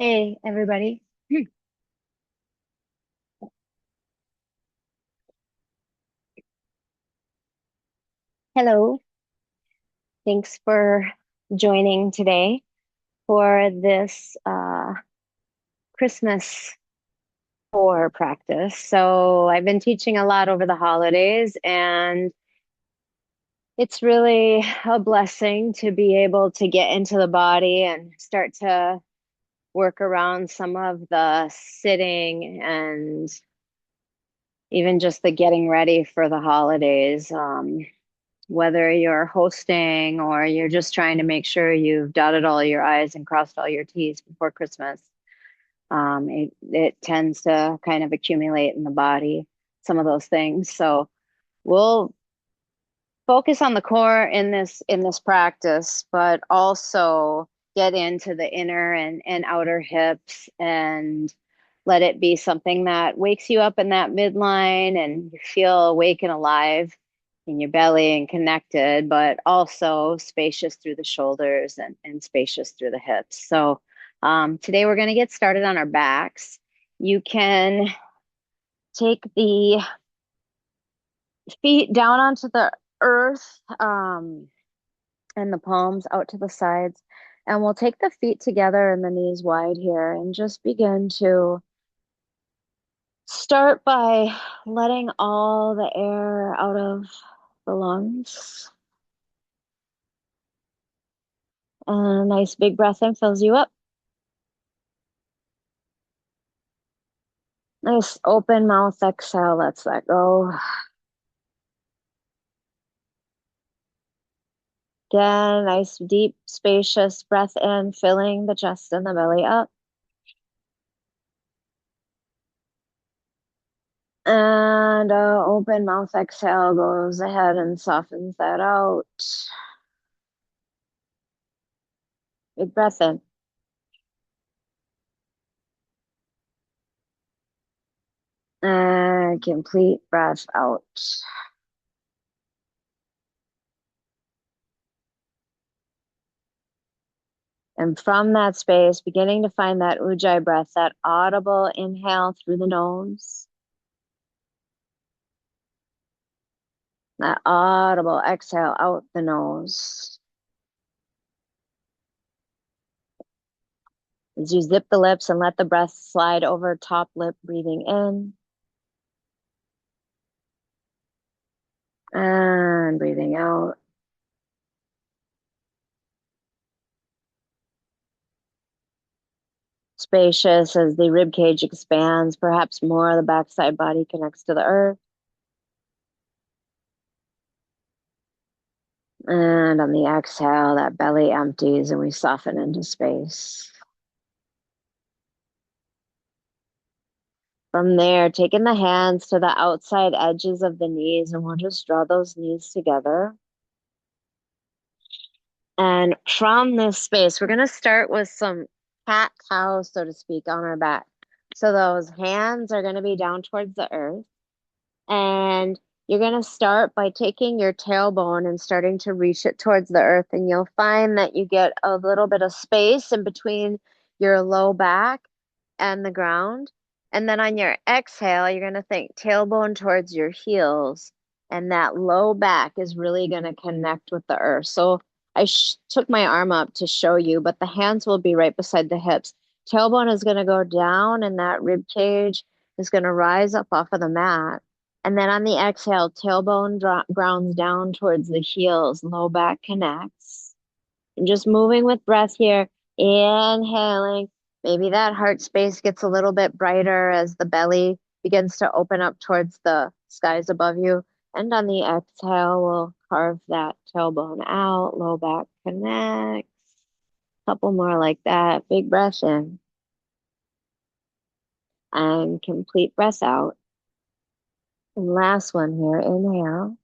Hey, everybody. Hello. Thanks for joining today for this Christmas core practice. So, I've been teaching a lot over the holidays, and it's really a blessing to be able to get into the body and start to work around some of the sitting and even just the getting ready for the holidays. Whether you're hosting or you're just trying to make sure you've dotted all your I's and crossed all your T's before Christmas. It tends to kind of accumulate in the body, some of those things. So we'll focus on the core in this practice, but also get into the inner and outer hips and let it be something that wakes you up in that midline and you feel awake and alive in your belly and connected, but also spacious through the shoulders and spacious through the hips. So today we're going to get started on our backs. You can take the feet down onto the earth, and the palms out to the sides. And we'll take the feet together and the knees wide here and just begin to start by letting all the air out of the lungs. And a nice big breath in fills you up. Nice open mouth exhale, lets that go. Again, nice deep, spacious breath in, filling the chest and the belly up. And open mouth exhale goes ahead and softens that out. Big breath in. And complete breath out. And from that space, beginning to find that ujjayi breath, that audible inhale through the nose, that audible exhale out the nose. As you zip the lips and let the breath slide over top lip, breathing in and breathing out. Spacious as the rib cage expands, perhaps more of the backside body connects to the earth. And on the exhale, that belly empties and we soften into space. From there, taking the hands to the outside edges of the knees, and we'll just draw those knees together. And from this space, we're going to start with some cat cow, so to speak, on our back. So those hands are going to be down towards the earth. And you're going to start by taking your tailbone and starting to reach it towards the earth. And you'll find that you get a little bit of space in between your low back and the ground. And then on your exhale, you're going to think tailbone towards your heels. And that low back is really going to connect with the earth. So I took my arm up to show you, but the hands will be right beside the hips. Tailbone is going to go down, and that rib cage is going to rise up off of the mat. And then on the exhale, tailbone grounds down towards the heels, low back connects. And just moving with breath here, inhaling. Maybe that heart space gets a little bit brighter as the belly begins to open up towards the skies above you. And on the exhale, we'll carve that tailbone out, low back connects. Couple more like that. Big breath in. And complete breath out. And last one here, inhale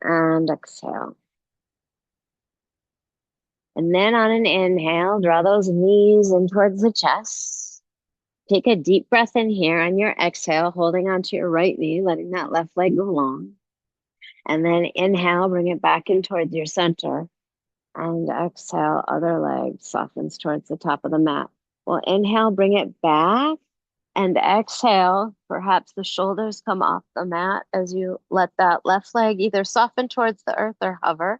and exhale. And then on an inhale, draw those knees in towards the chest. Take a deep breath in here on your exhale, holding onto your right knee, letting that left leg go long. And then inhale, bring it back in towards your center. And exhale, other leg softens towards the top of the mat. Well, inhale, bring it back. And exhale, perhaps the shoulders come off the mat as you let that left leg either soften towards the earth or hover.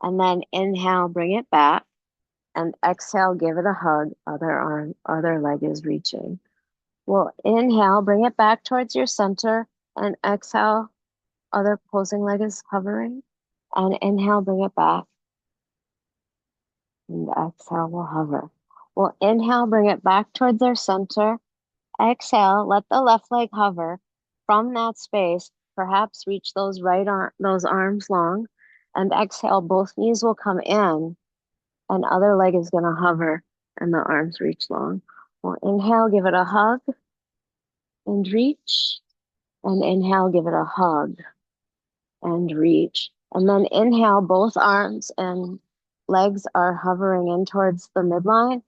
And then inhale, bring it back. And exhale, give it a hug. Other arm, other leg is reaching. Well, inhale, bring it back towards your center. And exhale, other opposing leg is hovering. And inhale, bring it back. And exhale, we'll hover. We'll inhale, bring it back towards our center. Exhale, let the left leg hover. From that space, perhaps reach those arms long. And exhale, both knees will come in. And other leg is going to hover and the arms reach long. We'll inhale, give it a hug and reach. And inhale, give it a hug and reach. And then inhale, both arms and legs are hovering in towards the midline.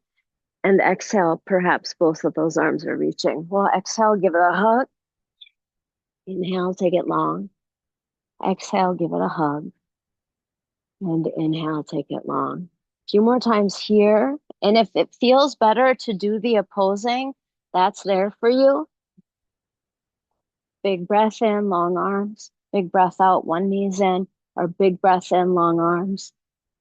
And exhale, perhaps both of those arms are reaching. Well, exhale, give it a hug. Inhale, take it long. Exhale, give it a hug. And inhale, take it long. A few more times here. And if it feels better to do the opposing, that's there for you. Big breath in, long arms. Big breath out, one knee's in. Or big breath in, long arms.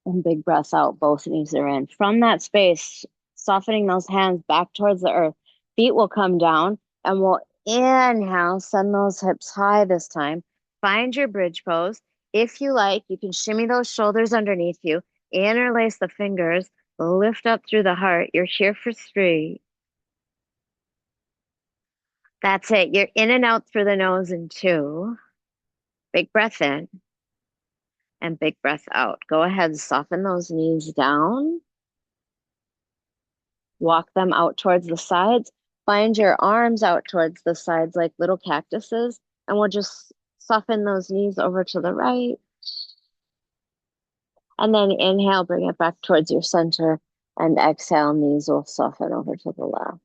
And big breath out, both knees are in. From that space, softening those hands back towards the earth. Feet will come down and we'll inhale, send those hips high this time. Find your bridge pose. If you like, you can shimmy those shoulders underneath you, interlace the fingers, lift up through the heart. You're here for 3. That's it. You're in and out through the nose in 2. Big breath in and big breath out. Go ahead, soften those knees down. Walk them out towards the sides. Find your arms out towards the sides like little cactuses. And we'll just soften those knees over to the right. And then inhale, bring it back towards your center. And exhale, knees will soften over to the left.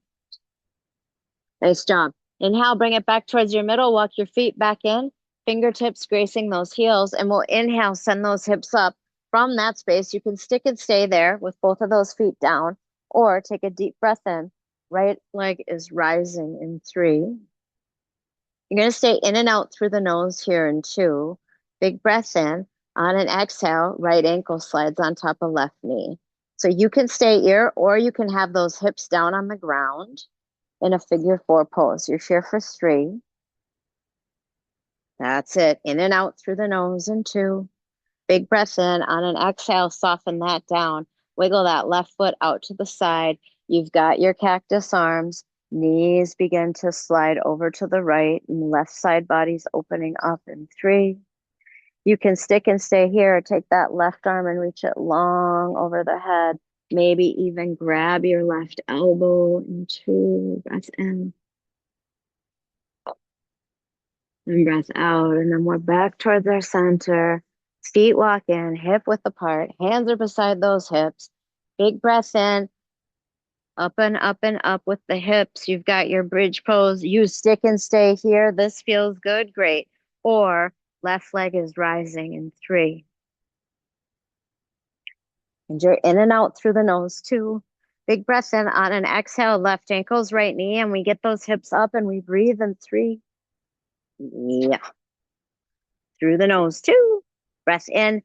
Nice job. Inhale, bring it back towards your middle. Walk your feet back in. Fingertips gracing those heels. And we'll inhale, send those hips up. From that space, you can stick and stay there with both of those feet down. Or take a deep breath in. Right leg is rising in 3. You're going to stay in and out through the nose here in 2. Big breath in. On an exhale, right ankle slides on top of left knee. So you can stay here or you can have those hips down on the ground in a figure 4 pose. You're here for 3. That's it. In and out through the nose in 2. Big breath in. On an exhale, soften that down. Wiggle that left foot out to the side. You've got your cactus arms. Knees begin to slide over to the right. And left side body's opening up in 3. You can stick and stay here. Take that left arm and reach it long over the head. Maybe even grab your left elbow in 2. Breath in. And breath out. And then we're back towards our center. Feet walk in, hip width apart. Hands are beside those hips. Big breath in. Up and up and up with the hips. You've got your bridge pose. You stick and stay here. This feels good. Great. Or left leg is rising in 3. And you're in and out through the nose too. Big breath in. On an exhale, left ankles, right knee. And we get those hips up and we breathe in 3. Yeah. Through the nose too. Breath in.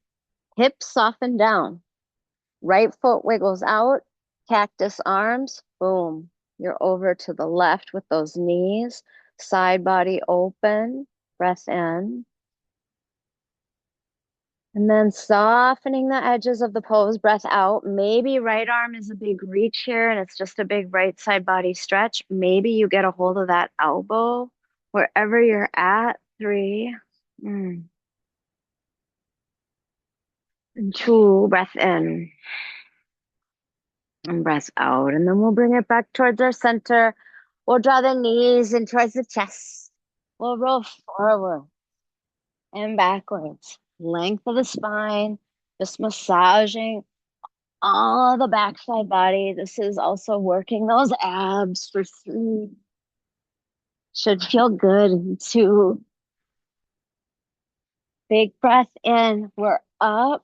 Hips soften down. Right foot wiggles out. Cactus arms. Boom. You're over to the left with those knees. Side body open. Breath in. And then softening the edges of the pose. Breath out. Maybe right arm is a big reach here and it's just a big right side body stretch. Maybe you get a hold of that elbow wherever you're at. 3. And 2. Breath in. And breath out. And then we'll bring it back towards our center. We'll draw the knees in towards the chest. We'll roll forward and backwards. Length of the spine. Just massaging all the backside body. This is also working those abs for 3. Should feel good in 2. Big breath in. We're up.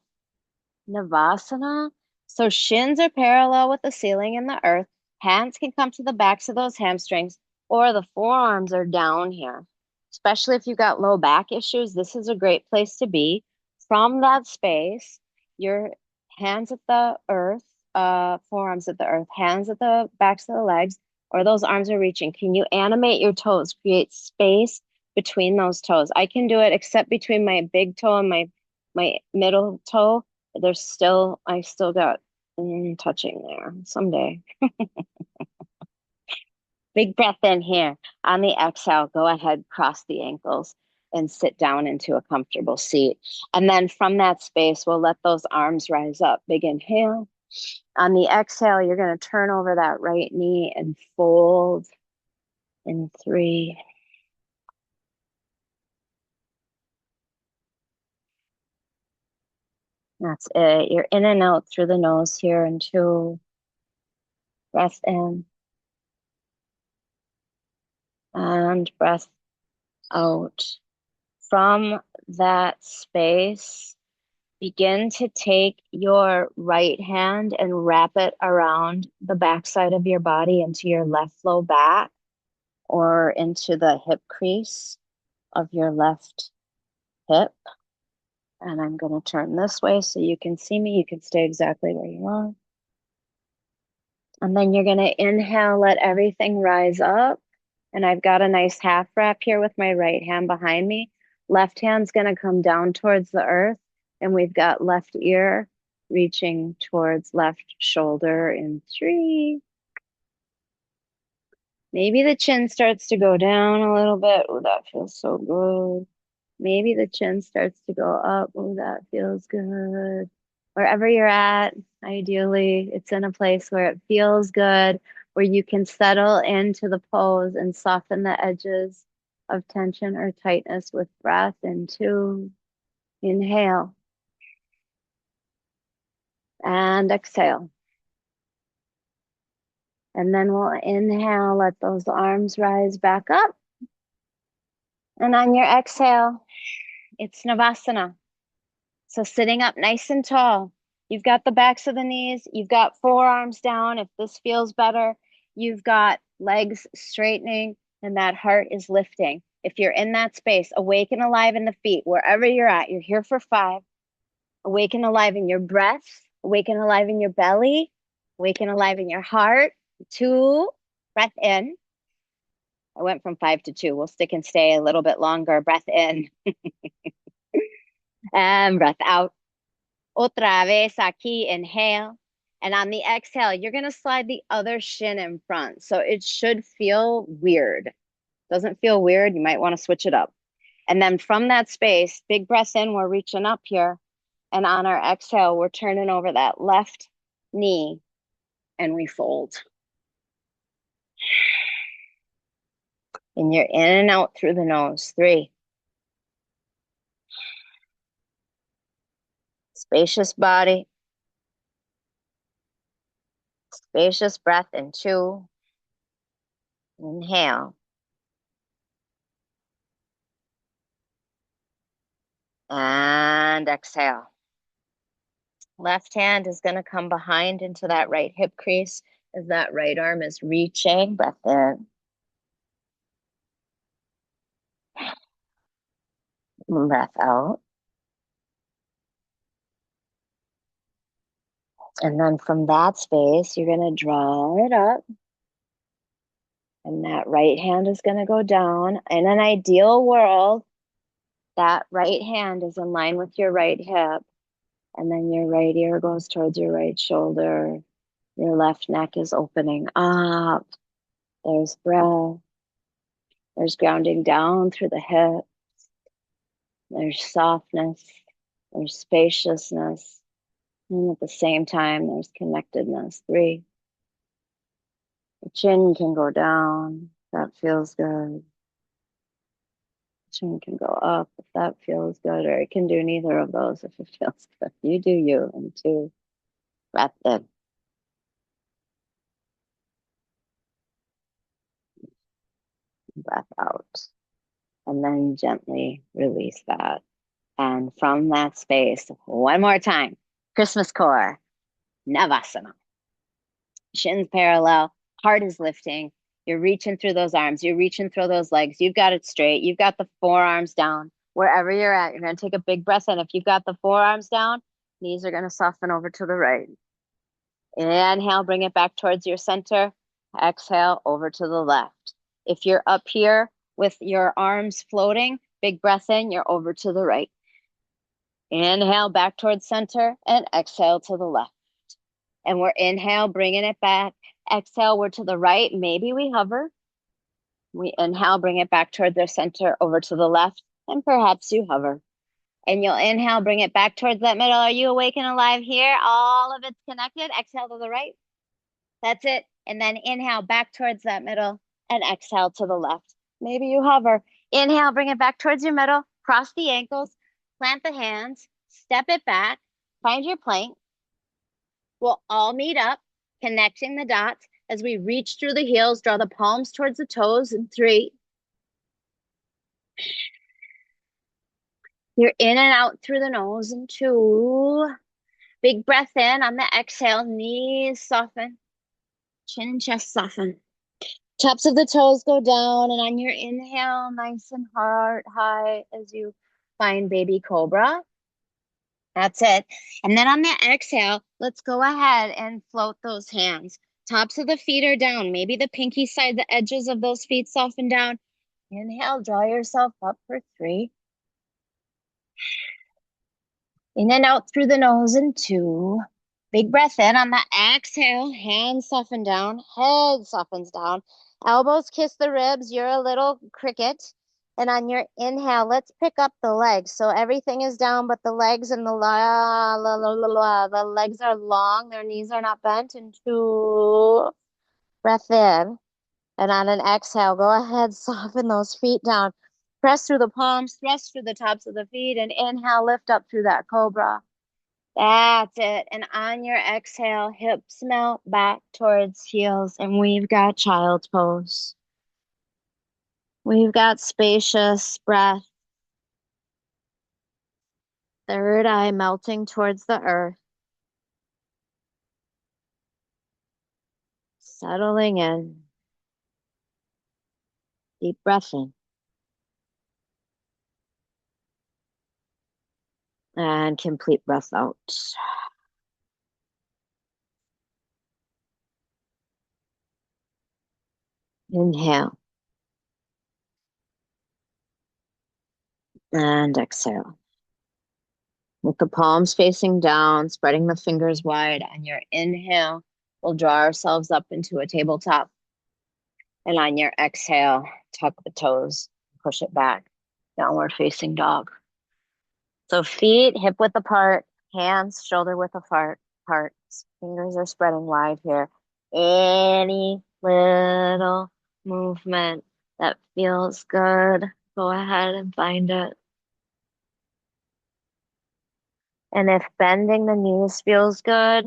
Navasana. So shins are parallel with the ceiling and the earth. Hands can come to the backs of those hamstrings, or the forearms are down here. Especially if you've got low back issues, this is a great place to be. From that space, your hands at the earth, forearms at the earth, hands at the backs of the legs, or those arms are reaching. Can you animate your toes? Create space between those toes. I can do it except between my big toe and my middle toe. I still got touching there someday. Big breath in here. On the exhale, go ahead, cross the ankles and sit down into a comfortable seat. And then from that space, we'll let those arms rise up. Big inhale. On the exhale, you're going to turn over that right knee and fold in 3. That's it. You're in and out through the nose here in 2. Breath in and breath out. From that space, begin to take your right hand and wrap it around the backside of your body into your left low back or into the hip crease of your left hip. And I'm going to turn this way so you can see me. You can stay exactly where you are. And then you're going to inhale, let everything rise up. And I've got a nice half wrap here with my right hand behind me. Left hand's going to come down towards the earth. And we've got left ear reaching towards left shoulder in 3. Maybe the chin starts to go down a little bit. Oh, that feels so good. Maybe the chin starts to go up. Oh, that feels good. Wherever you're at, ideally, it's in a place where it feels good, where you can settle into the pose and soften the edges of tension or tightness with breath. In 2, inhale and exhale. And then we'll inhale, let those arms rise back up. And on your exhale, it's Navasana. So sitting up nice and tall, you've got the backs of the knees, you've got forearms down if this feels better, you've got legs straightening, and that heart is lifting. If you're in that space, awake and alive in the feet, wherever you're at, you're here for 5. Awake and alive in your breath, awake and alive in your belly, awake and alive in your heart. 2, breath in. I went from 5 to 2. We'll stick and stay a little bit longer. Breath in and breath out. Otra vez aquí, inhale. And on the exhale, you're going to slide the other shin in front. So it should feel weird. Doesn't feel weird. You might want to switch it up. And then from that space, big breath in, we're reaching up here. And on our exhale, we're turning over that left knee and we fold. And you're in and out through the nose. 3. Spacious body. Spacious breath in 2. Inhale. And exhale. Left hand is going to come behind into that right hip crease as that right arm is reaching. Breath in. Breath out. And then from that space, you're going to draw it up. And that right hand is going to go down. In an ideal world, that right hand is in line with your right hip. And then your right ear goes towards your right shoulder. Your left neck is opening up. There's breath. There's grounding down through the hip. There's softness. There's spaciousness. And at the same time, there's connectedness. 3. The chin can go down. That feels good. Chin can go up if that feels good, or it can do neither of those if it feels good. You do you. And 2, breath in. Breath out. And then gently release that. And from that space, one more time. Christmas core, navasana. Shins parallel, heart is lifting. You're reaching through those arms. You're reaching through those legs. You've got it straight. You've got the forearms down. Wherever you're at, you're going to take a big breath in. If you've got the forearms down, knees are going to soften over to the right. Inhale, bring it back towards your center. Exhale, over to the left. If you're up here with your arms floating, big breath in, you're over to the right. Inhale, back towards center, and exhale to the left. And we're inhale, bringing it back. Exhale, we're to the right. Maybe we hover. We inhale, bring it back toward the center, over to the left, and perhaps you hover. And you'll inhale, bring it back towards that middle. Are you awake and alive here? All of it's connected. Exhale to the right. That's it. And then inhale back towards that middle and exhale to the left. Maybe you hover. Inhale, bring it back towards your middle. Cross the ankles, plant the hands, step it back, find your plank. We'll all meet up, connecting the dots as we reach through the heels, draw the palms towards the toes in 3. You're in and out through the nose in 2. Big breath in on the exhale, knees soften, chin and chest soften. Tops of the toes go down, and on your inhale, nice and heart high as you find baby cobra. That's it. And then on the exhale, let's go ahead and float those hands. Tops of the feet are down. Maybe the pinky side, the edges of those feet soften down. Inhale, draw yourself up for 3. In and out through the nose in 2. Big breath in on the exhale, hands soften down, head softens down, elbows kiss the ribs. You're a little cricket. And on your inhale, let's pick up the legs. So everything is down, but the legs and the legs are long. Their knees are not bent. And 2, breath in. And on an exhale, go ahead, soften those feet down. Press through the palms, thrust through the tops of the feet, and inhale, lift up through that cobra. That's it. And on your exhale, hips melt back towards heels, and we've got child's pose. We've got spacious breath. Third eye melting towards the earth. Settling in. Deep breath in. And complete breath out. Inhale. And exhale. With the palms facing down, spreading the fingers wide. On your inhale, we'll draw ourselves up into a tabletop. And on your exhale, tuck the toes, push it back. Downward facing dog. So feet hip width apart, hands shoulder width apart. Fingers are spreading wide here. Any little movement that feels good, go ahead and find it. And if bending the knees feels good,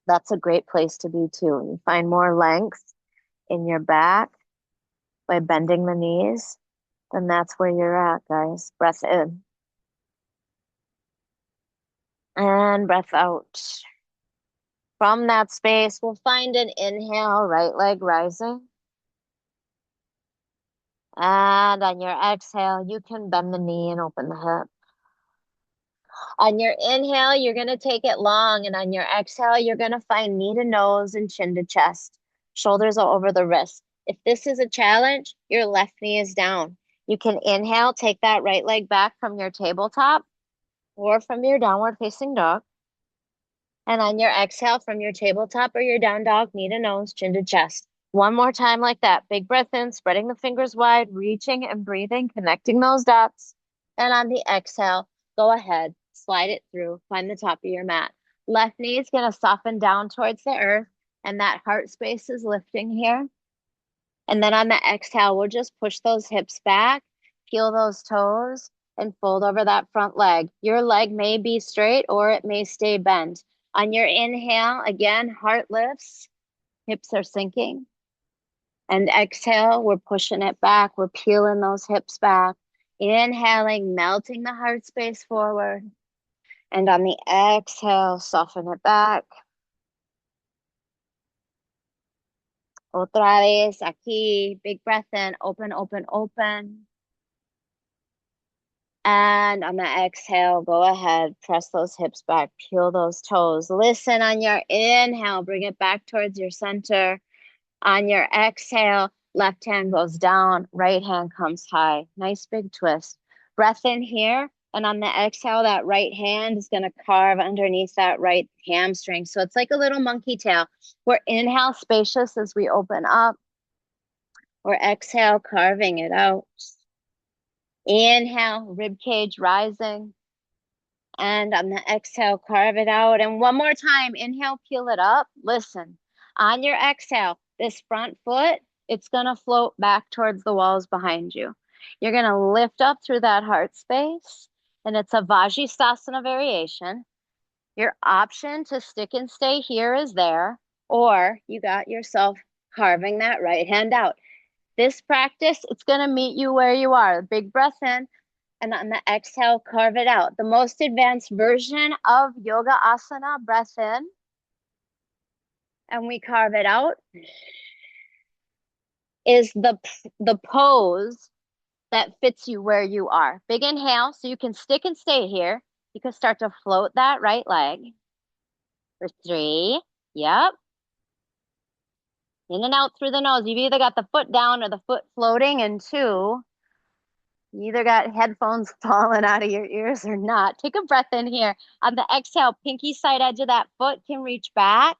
that's a great place to be too. You find more length in your back by bending the knees, then that's where you're at, guys. Breath in. And breath out. From that space, we'll find an inhale, right leg rising. And on your exhale, you can bend the knee and open the hip. On your inhale, you're going to take it long. And on your exhale, you're going to find knee to nose and chin to chest. Shoulders are over the wrists. If this is a challenge, your left knee is down. You can inhale, take that right leg back from your tabletop or from your downward facing dog. And on your exhale from your tabletop or your down dog, knee to nose, chin to chest. One more time like that. Big breath in, spreading the fingers wide, reaching and breathing, connecting those dots. And on the exhale, go ahead, slide it through, find the top of your mat. Left knee is going to soften down towards the earth, and that heart space is lifting here. And then on the exhale, we'll just push those hips back, peel those toes, and fold over that front leg. Your leg may be straight or it may stay bent. On your inhale, again, heart lifts, hips are sinking. And exhale, we're pushing it back. We're peeling those hips back. Inhaling, melting the heart space forward. And on the exhale, soften it back. Otra vez aquí. Big breath in. Open, open, open. And on the exhale, go ahead, press those hips back, peel those toes. Listen on your inhale, bring it back towards your center. On your exhale, left hand goes down, right hand comes high. Nice big twist. Breath in here, and on the exhale, that right hand is going to carve underneath that right hamstring. So it's like a little monkey tail. We're inhale spacious as we open up. We're exhale carving it out. Inhale, rib cage rising. And on the exhale, carve it out. And one more time, inhale, peel it up. Listen, on your exhale, this front foot, it's going to float back towards the walls behind you. You're going to lift up through that heart space, and it's a Vajrayasana variation. Your option to stick and stay here is there, or you got yourself carving that right hand out. This practice, it's going to meet you where you are. Big breath in. And on the exhale, carve it out. The most advanced version of yoga asana, breath in. And we carve it out, is the pose that fits you where you are. Big inhale, so you can stick and stay here. You can start to float that right leg. For 3, yep. In and out through the nose. You've either got the foot down or the foot floating. And 2, you either got headphones falling out of your ears or not. Take a breath in here. On the exhale, pinky side edge of that foot can reach back.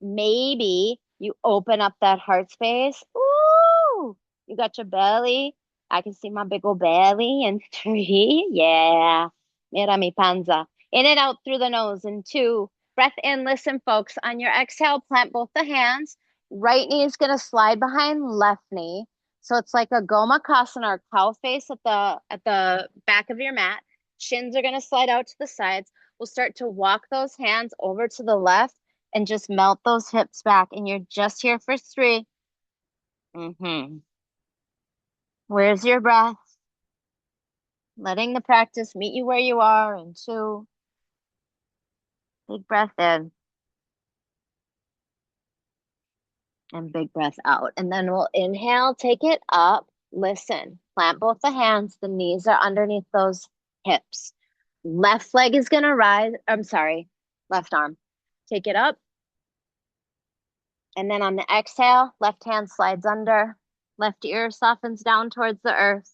Maybe you open up that heart space. Ooh, you got your belly. I can see my big old belly. And 3, yeah. Mira mi panza. In and out through the nose. And 2, breath in. Listen, folks. On your exhale, plant both the hands. Right knee is going to slide behind left knee. So it's like a gomakasana or cow face at the back of your mat. Shins are going to slide out to the sides. We'll start to walk those hands over to the left and just melt those hips back. And you're just here for 3. Where's your breath? Letting the practice meet you where you are. And 2, big breath in. And big breath out. And then we'll inhale, take it up. Listen, plant both the hands. The knees are underneath those hips. Left leg is going to rise. I'm sorry, left arm. Take it up. And then on the exhale, left hand slides under. Left ear softens down towards the earth.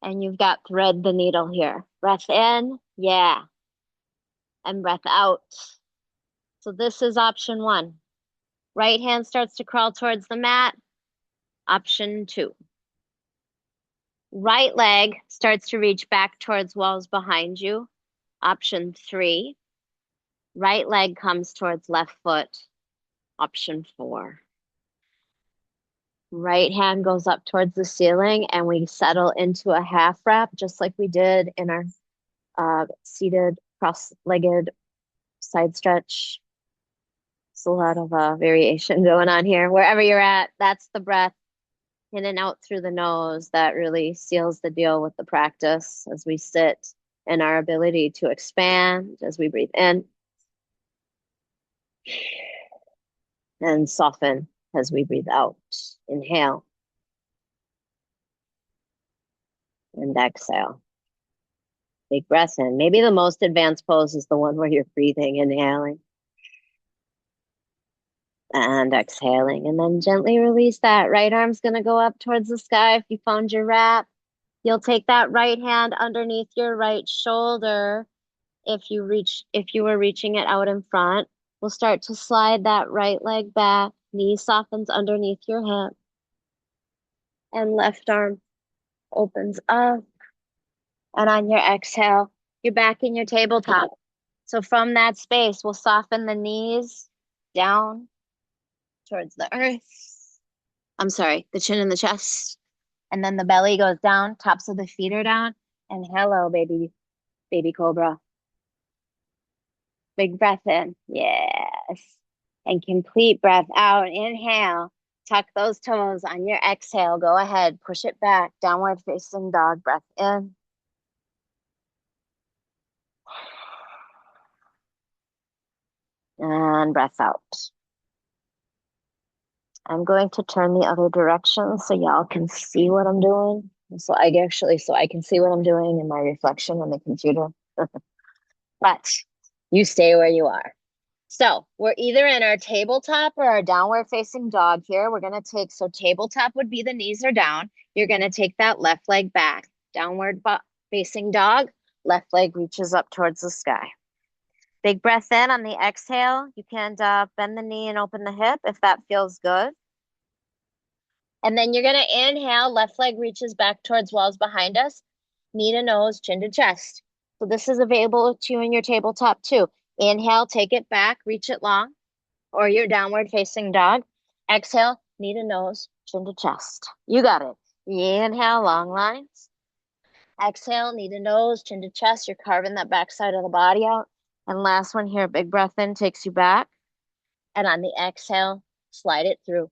And you've got thread the needle here. Breath in, yeah. And breath out. So this is option 1. Right hand starts to crawl towards the mat. Option 2. Right leg starts to reach back towards walls behind you. Option 3. Right leg comes towards left foot. Option 4. Right hand goes up towards the ceiling and we settle into a half wrap, just like we did in our seated cross-legged side stretch. It's a lot of variation going on here. Wherever you're at, that's the breath in and out through the nose that really seals the deal with the practice as we sit, and our ability to expand as we breathe in and soften as we breathe out. Inhale and exhale. Big breath in. Maybe the most advanced pose is the one where you're breathing, inhaling and exhaling, and then gently release that. Right arm's going to go up towards the sky. If you found your wrap, you'll take that right hand underneath your right shoulder. If you were reaching it out in front, we'll start to slide that right leg back. Knee softens underneath your hip. And left arm opens up. And on your exhale, you're back in your tabletop. So from that space, we'll soften the knees down towards the earth. I'm sorry, the chin and the chest. And then the belly goes down, tops of the feet are down. And hello, baby cobra. Big breath in. Yes. And complete breath out. Inhale. Tuck those toes. On your exhale, go ahead. Push it back. Downward facing dog. Breath in. and breath out. I'm going to turn the other direction so y'all can see what I'm doing. So I can see what I'm doing in my reflection on the computer. But you stay where you are. So we're either in our tabletop or our downward facing dog here. We're going to take, so tabletop would be the knees are down. You're going to take that left leg back. Downward facing dog, left leg reaches up towards the sky. Big breath in on the exhale. You can bend the knee and open the hip if that feels good. And then you're going to inhale, left leg reaches back towards walls behind us, knee to nose, chin to chest. So this is available to you in your tabletop too. Inhale, take it back, reach it long, or your downward facing dog. Exhale, knee to nose, chin to chest. You got it. Inhale, long lines. Exhale, knee to nose, chin to chest. You're carving that back side of the body out. And last one here, big breath in, takes you back. And on the exhale, slide it through.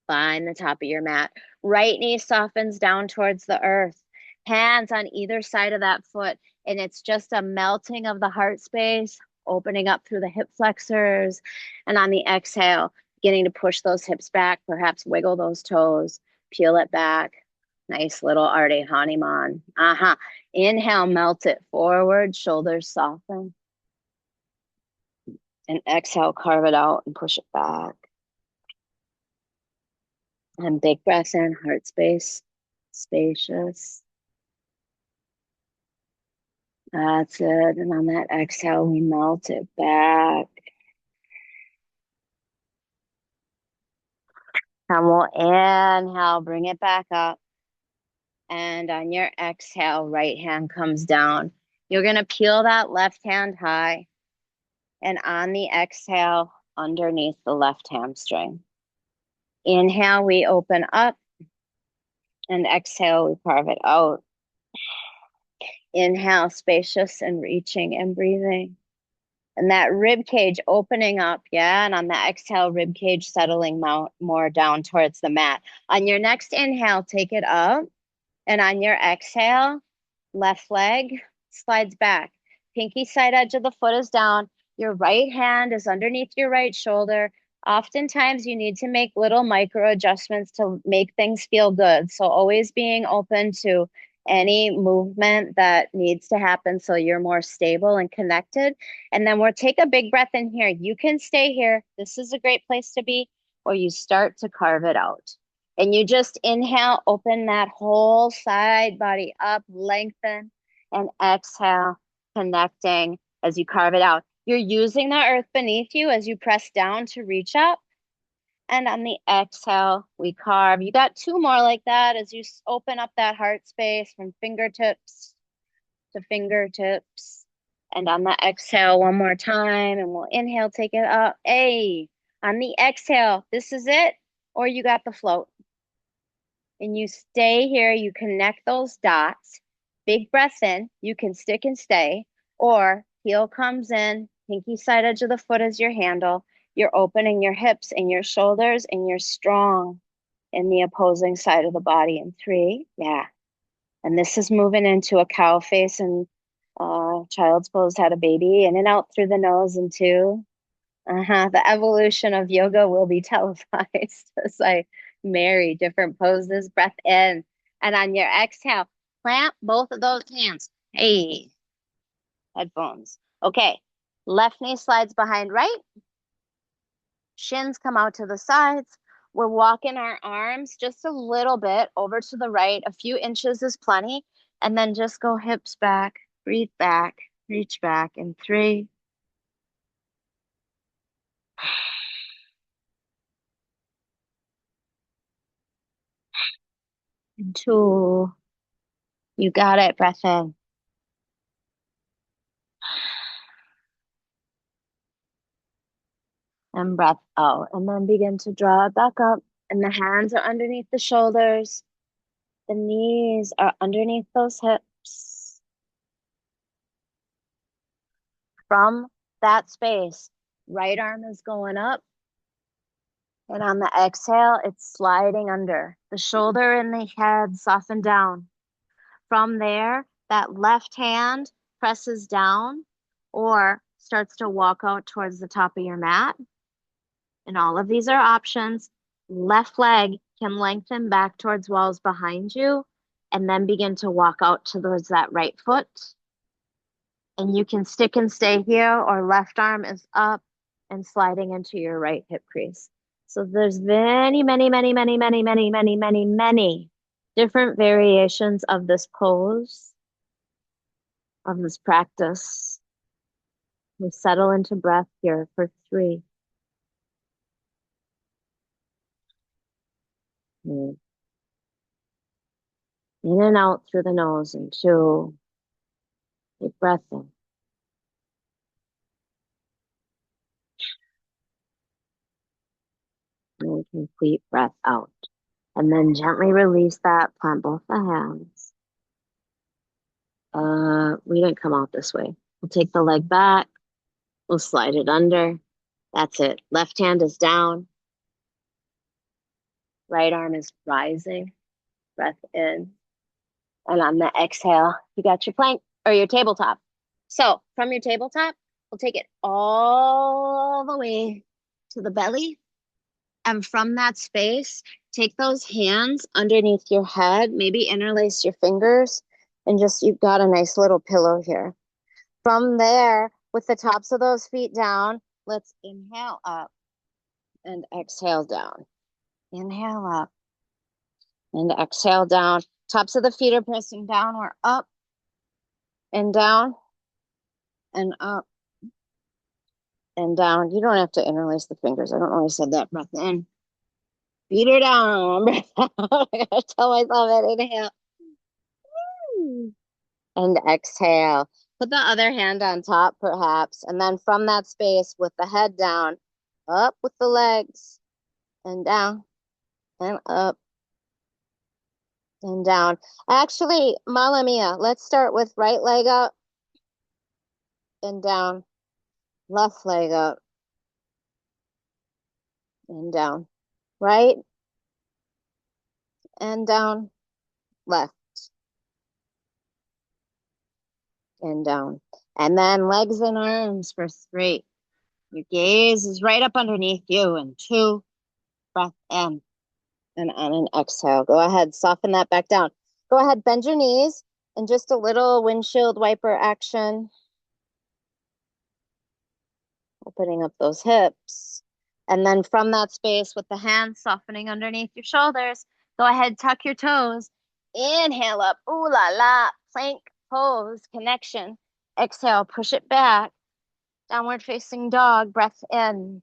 Find the top of your mat. Right knee softens down towards the earth. Hands on either side of that foot. And it's just a melting of the heart space, opening up through the hip flexors. And on the exhale, beginning to push those hips back, perhaps wiggle those toes, peel it back. Nice little Ardha Hanuman. Inhale, melt it forward, shoulders soften. And exhale, carve it out and push it back. And big breath in, heart space, spacious. That's it. And on that exhale, we melt it back. And we'll inhale, bring it back up. And on your exhale, right hand comes down. You're going to peel that left hand high. And on the exhale, underneath the left hamstring. Inhale, we open up. And exhale, we carve it out. Inhale, spacious and reaching and breathing. And that rib cage opening up, yeah. And on the exhale, rib cage settling more down towards the mat. On your next inhale, take it up. And on your exhale, left leg slides back. Pinky side edge of the foot is down. Your right hand is underneath your right shoulder. Oftentimes, you need to make little micro adjustments to make things feel good. So always being open to any movement that needs to happen so you're more stable and connected. And then we'll take a big breath in here. You can stay here. This is a great place to be, or you start to carve it out. And you just inhale, open that whole side body up, lengthen, and exhale, connecting as you carve it out. You're using the earth beneath you as you press down to reach up. And on the exhale, we carve. You got two more like that as you open up that heart space from fingertips to fingertips. And on the exhale, one more time, and we'll inhale, take it up. Hey, on the exhale, this is it, or you got the float. And you stay here, you connect those dots. Big breath in, you can stick and stay, or heel comes in, pinky side edge of the foot is your handle. You're opening your hips and your shoulders, and you're strong in the opposing side of the body in 3. Yeah. And this is moving into a cow face and child's pose, had a baby, in and out through the nose in 2. The evolution of yoga will be televised as I marry different poses. Breath in. And on your exhale, clamp both of those hands. Hey, headphones. Okay. Left knee slides behind right. Shins come out to the sides. We're walking our arms just a little bit over to the right. A few inches is plenty. And then just go hips back, breathe back, reach back in 3. And 2. You got it. Breath in. And breath out. And then begin to draw it back up. And the hands are underneath the shoulders. The knees are underneath those hips. From that space, right arm is going up. And on the exhale, it's sliding under. The shoulder and the head soften down. From there, that left hand presses down or starts to walk out towards the top of your mat. And all of these are options. Left leg can lengthen back towards walls behind you and then begin to walk out towards that right foot. And you can stick and stay here, or left arm is up and sliding into your right hip crease. So there's many, many, many, many, many, many, many, many, many different variations of this pose, of this practice. We settle into breath here for 3. In and out through the nose, and 2. Deep breath in. And complete breath out. And then gently release that, plant both the hands. We didn't come out this way. We'll take the leg back. We'll slide it under. That's it. Left hand is down. Right arm is rising. Breath in. And on the exhale, you got your plank or your tabletop. So from your tabletop, we'll take it all the way to the belly. And from that space, take those hands underneath your head, maybe interlace your fingers, and just, you've got a nice little pillow here. From there, with the tops of those feet down, let's inhale up and exhale down. Inhale up and exhale down. Tops of the feet are pressing down. We're up and down and up and down. You don't have to interlace the fingers. I don't know why I said that. Breath in. Feet are down. Breath out. I gotta tell myself it. Inhale. And exhale. Put the other hand on top, perhaps. And then from that space, with the head down, up with the legs, and down, and up, and down. Actually, Mala Mia, let's start with right leg up, and down. Left leg up, and down. Right, and down. Left, and down. And then legs and arms for 3. Your gaze is right up underneath you, and 2. Breath in. And on an exhale, go ahead, soften that back down. Go ahead, bend your knees, and just a little windshield wiper action. Opening up those hips. And then from that space, with the hands softening underneath your shoulders, go ahead, tuck your toes. Inhale up, ooh la la, plank pose, connection. Exhale, push it back. Downward facing dog, breath in.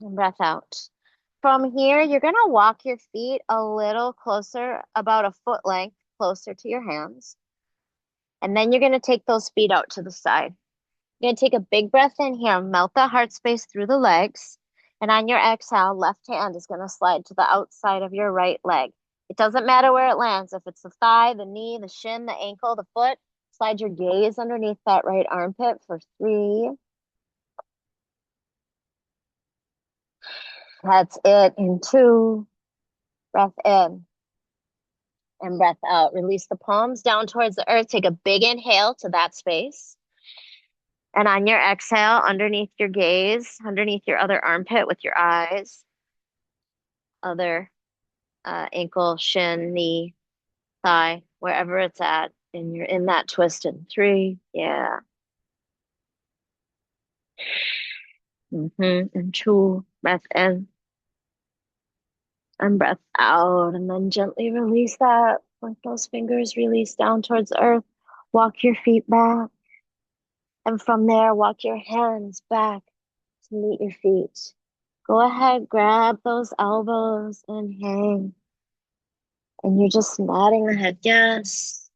And breath out. From here, you're going to walk your feet a little closer, about a foot length closer to your hands. And then you're going to take those feet out to the side. You're going to take a big breath in here, melt that heart space through the legs. And on your exhale, left hand is going to slide to the outside of your right leg. It doesn't matter where it lands. If it's the thigh, the knee, the shin, the ankle, the foot, slide your gaze underneath that right armpit for 3. That's it. In 2, breath in and breath out. Release the palms down towards the earth. Take a big inhale to that space. And on your exhale, underneath your gaze, underneath your other armpit with your eyes, other ankle, shin, knee, thigh, wherever it's at, and you're in that twist in 3. Yeah. And 2, breath in and breath out. And then gently release that. Let those fingers release down towards the earth. Walk your feet back. And from there, walk your hands back to meet your feet. Go ahead, grab those elbows and hang. And you're just nodding the head, yes.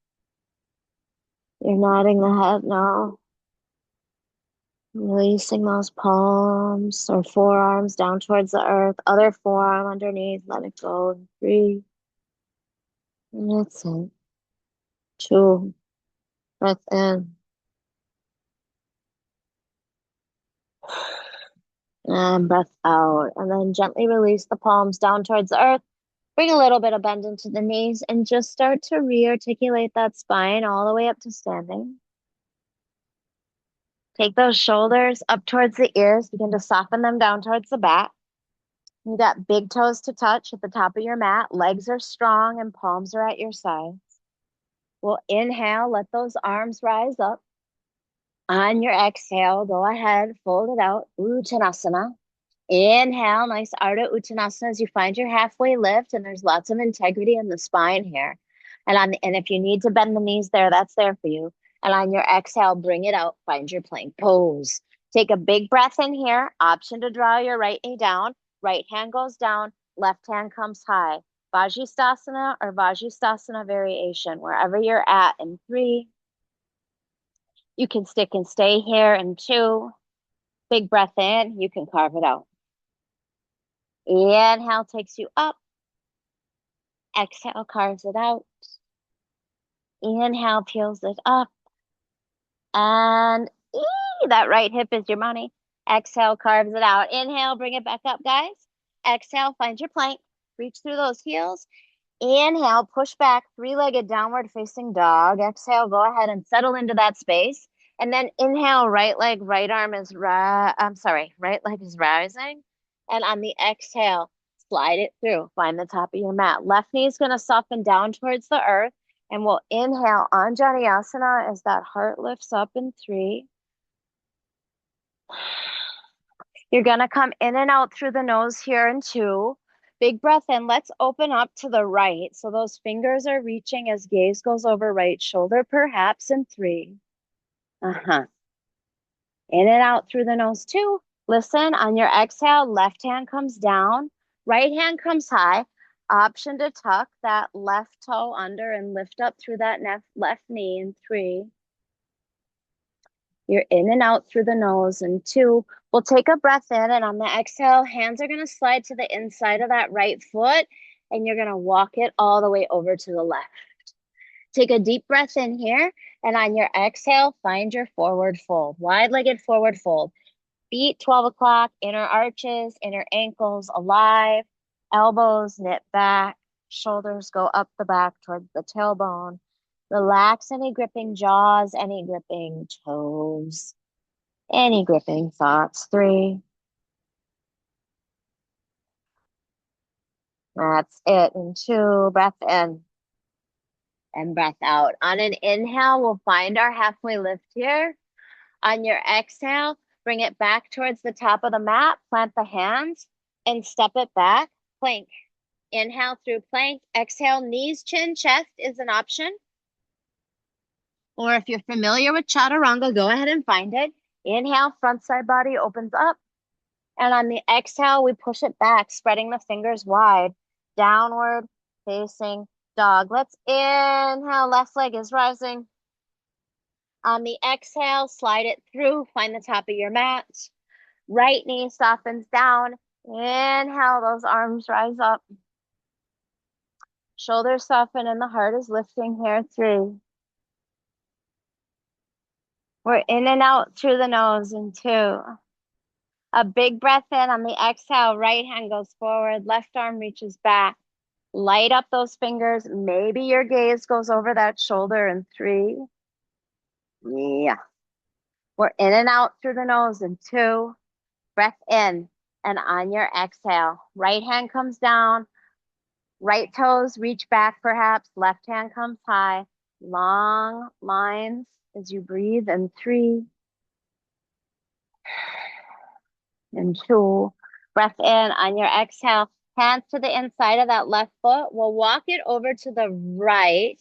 You're nodding the head now. Releasing those palms or forearms down towards the earth. Other forearm underneath, let it go. 3. And that's it. 2, breath in. And breath out. And then gently release the palms down towards the earth. Bring a little bit of bend into the knees and just start to re-articulate that spine all the way up to standing. Take those shoulders up towards the ears. Begin to soften them down towards the back. You got big toes to touch at the top of your mat. Legs are strong and palms are at your sides. We'll inhale, let those arms rise up. On your exhale, go ahead, fold it out, Uttanasana. Inhale, nice Ardha Uttanasana as you find your halfway lift, and there's lots of integrity in the spine here. And if you need to bend the knees there, that's there for you. And on your exhale, bring it out, find your plank pose. Take a big breath in here, option to draw your right knee down, right hand goes down, left hand comes high. Vajrasana or Vajrasana variation, wherever you're at in 3. You can stick and stay here in 2. Big breath in, you can carve it out. Inhale takes you up. Exhale carves it out. Inhale peels it up. And that right hip is your money. Exhale carves it out. Inhale, bring it back up, guys. Exhale, find your plank. Reach through those heels. Inhale, push back, 3-legged downward facing dog. Exhale, go ahead and settle into that space. And then inhale, right leg, right leg is rising. And on the exhale, slide it through. Find the top of your mat. Left knee is going to soften down towards the earth. And we'll inhale Anjaneyasana as that heart lifts up in 3. You're going to come in and out through the nose here in 2. Big breath in. Let's open up to the right. So those fingers are reaching as gaze goes over right shoulder, perhaps in 3. In and out through the nose 2. Listen, on your exhale, left hand comes down, right hand comes high. Option to tuck that left toe under and lift up through that left knee in 3. You're in and out through the nose in 2. We'll take a breath in, and on the exhale, hands are going to slide to the inside of that right foot, and you're going to walk it all the way over to the left. Take a deep breath in here, and on your exhale, find your forward fold, wide-legged forward fold. Feet 12 o'clock, inner arches, inner ankles alive, elbows knit back, shoulders go up the back towards the tailbone. Relax any gripping jaws, any gripping toes, any gripping thoughts. 3. That's it. And 2, breath in and breath out. On an inhale, we'll find our halfway lift here. On your exhale, bring it back towards the top of the mat, plant the hands, and step it back, plank. Inhale through plank, exhale, knees, chin, chest is an option. Or if you're familiar with chaturanga, go ahead and find it. Inhale, front side body opens up. And on the exhale, we push it back, spreading the fingers wide. Downward facing dog. Let's inhale, left leg is rising. On the exhale, slide it through, find the top of your mat. Right knee softens down. Inhale, those arms rise up. Shoulders soften and the heart is lifting here. 3. We're in and out through the nose in 2. A big breath in on the exhale, right hand goes forward, left arm reaches back. Light up those fingers. Maybe your gaze goes over that shoulder in 3. Yeah. We're in and out through the nose in 2. Breath in, and on your exhale, right hand comes down, right toes reach back perhaps, left hand comes high. Long lines as you breathe in 3 and 2. Breath in, on your exhale, hands to the inside of that left foot. We'll walk it over to the right.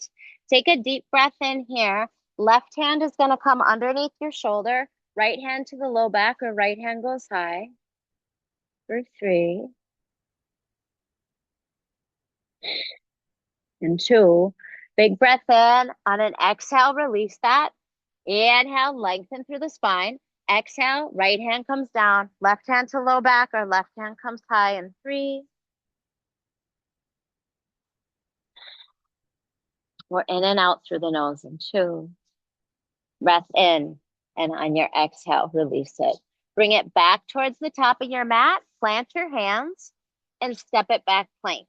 Take a deep breath in here. Left hand is going to come underneath your shoulder. Right hand to the low back, or right hand goes high. For 3 and 2. Big breath in. On an exhale, release that. Inhale, lengthen through the spine. Exhale, right hand comes down. Left hand to low back, or left hand comes high in 3. We're in and out through the nose in 2. Breath in, and on your exhale, release it. Bring it back towards the top of your mat. Plant your hands and step it back, plank.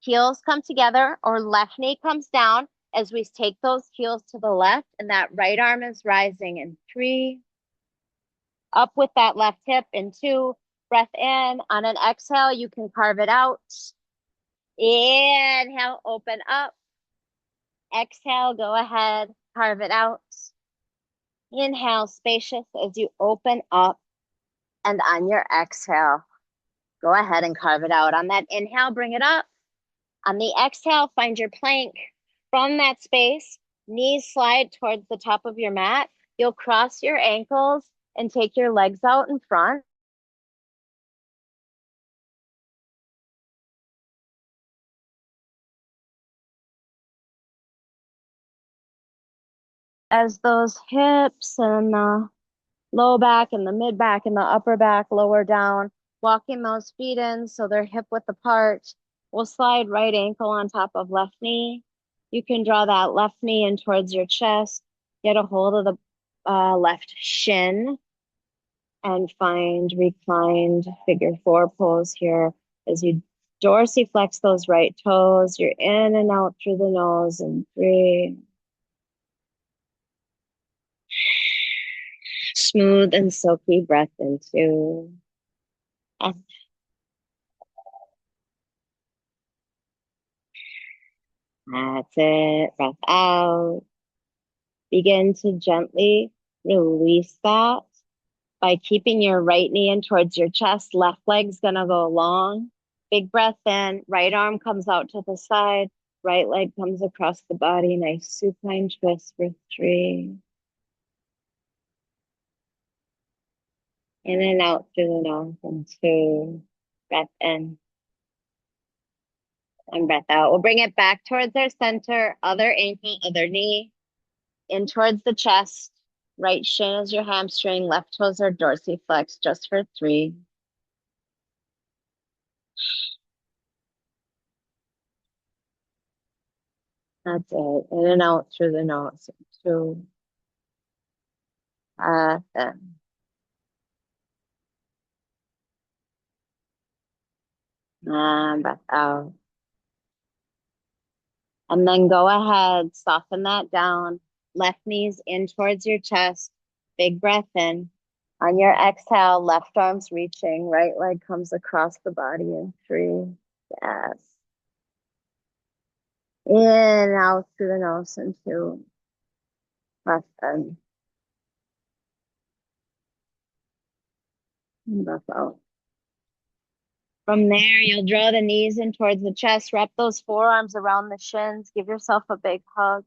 Heels come together, or left knee comes down as we take those heels to the left, and that right arm is rising in 3 Up with that left hip in 2. Breath in. On an exhale, you can carve it out. Inhale, open up. Exhale, go ahead, carve it out. Inhale, spacious as you open up. And on your exhale, go ahead and carve it out. On that inhale, bring it up. On the exhale, find your plank. From that space, knees slide towards the top of your mat. You'll cross your ankles and take your legs out in front. As those hips and the low back and the mid back and the upper back lower down, walking those feet in so they're hip width apart. We'll slide right ankle on top of left knee. You can draw that left knee in towards your chest, get a hold of the left shin, and find reclined figure 4 pose here as you dorsiflex those right toes. You're in and out through the nose in 3. Smooth and silky breath in 2. And that's it. Breath out. Begin to gently release that by keeping your right knee in towards your chest. Left leg's gonna go long. Big breath in. Right arm comes out to the side. Right leg comes across the body. Nice supine twist for 3. In and out through the nose in 2. Breath in and breath out. We'll bring it back towards our center. Other ankle, other knee. In towards the chest. Right shin is your hamstring. Left toes are dorsiflex just for 3. That's it. In and out through the nose. 2. Then. And breath out. And then go ahead, soften that down. Left knees in towards your chest. Big breath in. On your exhale, left arm's reaching. Right leg comes across the body in 3. Yes. In and out through the nose in 2. Breath in. And breath out. From there, you'll draw the knees in towards the chest. Wrap those forearms around the shins. Give yourself a big hug.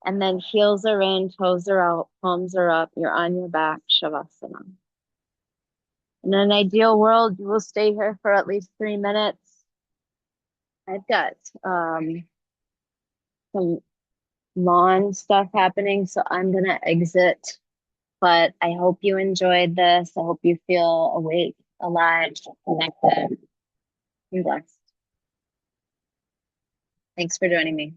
And then heels are in, toes are out, palms are up. You're on your back, Shavasana. In an ideal world, you will stay here for at least 3 minutes. I've got some lawn stuff happening, so I'm gonna exit. But I hope you enjoyed this. I hope you feel awake, alive, connected, and blessed. Thanks for joining me.